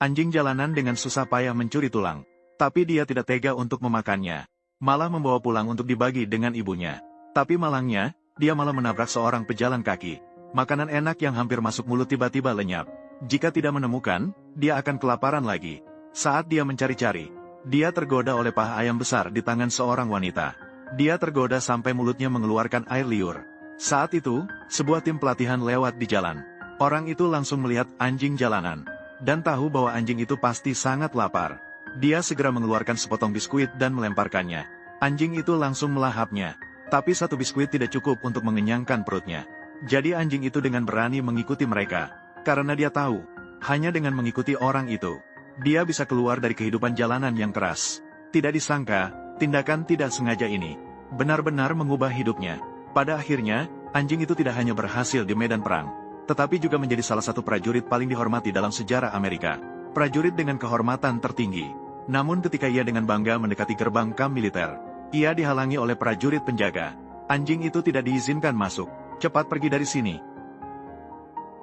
Anjing jalanan dengan susah payah mencuri tulang. Tapi dia tidak tega untuk memakannya. Malah membawa pulang untuk dibagi dengan ibunya. Tapi malangnya, dia malah menabrak seorang pejalan kaki. Makanan enak yang hampir masuk mulut tiba-tiba lenyap. Jika tidak menemukan, dia akan kelaparan lagi. Saat dia mencari-cari, dia tergoda oleh paha ayam besar di tangan seorang wanita. Dia tergoda sampai mulutnya mengeluarkan air liur. Saat itu, sebuah tim pelatihan lewat di jalan. Orang itu langsung melihat anjing jalanan, dan tahu bahwa anjing itu pasti sangat lapar. Dia segera mengeluarkan sepotong biskuit dan melemparkannya. Anjing itu langsung melahapnya. Tapi satu biskuit tidak cukup untuk mengenyangkan perutnya. Jadi anjing itu dengan berani mengikuti mereka. Karena dia tahu, hanya dengan mengikuti orang itu, dia bisa keluar dari kehidupan jalanan yang keras. Tidak disangka, tindakan tidak sengaja ini benar-benar mengubah hidupnya. Pada akhirnya, anjing itu tidak hanya berhasil di medan perang, tetapi juga menjadi salah satu prajurit paling dihormati dalam sejarah Amerika. Prajurit dengan kehormatan tertinggi. Namun ketika ia dengan bangga mendekati gerbang kamp militer, ia dihalangi oleh prajurit penjaga. Anjing itu tidak diizinkan masuk. Cepat pergi dari sini.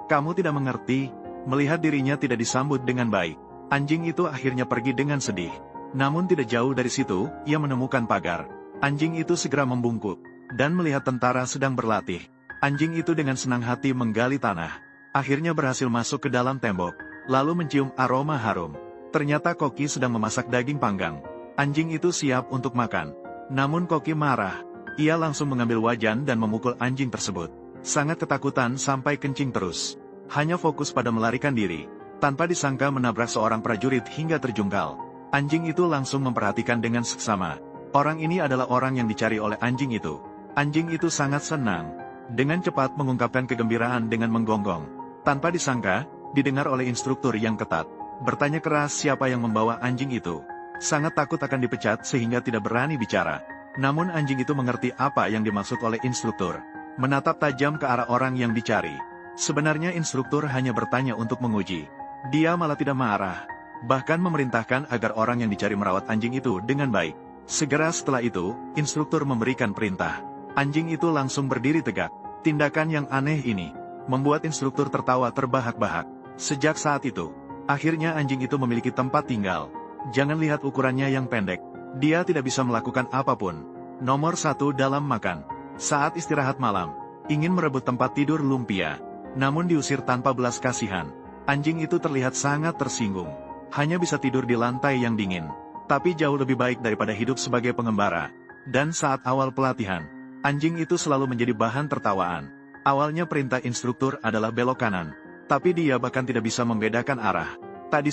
Kamu tidak mengerti. Melihat dirinya tidak disambut dengan baik, anjing itu akhirnya pergi dengan sedih. Namun tidak jauh dari situ, ia menemukan pagar. Anjing itu segera membungkuk, dan melihat tentara sedang berlatih. Anjing itu dengan senang hati menggali tanah. Akhirnya berhasil masuk ke dalam tembok, lalu mencium aroma harum. Ternyata koki sedang memasak daging panggang. Anjing itu siap untuk makan. Namun koki marah. Ia langsung mengambil wajan dan memukul anjing tersebut. Sangat ketakutan sampai kencing terus. Hanya fokus pada melarikan diri. Tanpa disangka menabrak seorang prajurit hingga terjungkal. Anjing itu langsung memperhatikan dengan seksama. Orang ini adalah orang yang dicari oleh anjing itu. Anjing itu sangat senang. Dengan cepat mengungkapkan kegembiraan dengan menggonggong. Tanpa disangka, didengar oleh instruktur yang ketat. Bertanya keras siapa yang membawa anjing itu. Sangat takut akan dipecat sehingga tidak berani bicara. Namun anjing itu mengerti apa yang dimaksud oleh instruktur. Menatap tajam ke arah orang yang dicari. Sebenarnya instruktur hanya bertanya untuk menguji. Dia malah tidak marah. Bahkan memerintahkan agar orang yang dicari merawat anjing itu dengan baik. Segera setelah itu, instruktur memberikan perintah. Anjing itu langsung berdiri tegak. Tindakan yang aneh ini membuat instruktur tertawa terbahak-bahak. Sejak saat itu, akhirnya anjing itu memiliki tempat tinggal. Jangan lihat ukurannya yang pendek. Dia tidak bisa melakukan apapun. Nomor 1 dalam makan. Saat istirahat malam, ingin merebut tempat tidur lumpia. Namun diusir tanpa belas kasihan. Anjing itu terlihat sangat tersinggung. Hanya bisa tidur di lantai yang dingin. Tapi jauh lebih baik daripada hidup sebagai pengembara. Dan saat awal pelatihan, anjing itu selalu menjadi bahan tertawaan. Awalnya perintah instruktur adalah belok kanan. Tapi dia bahkan tidak bisa membedakan arah. Tak disangka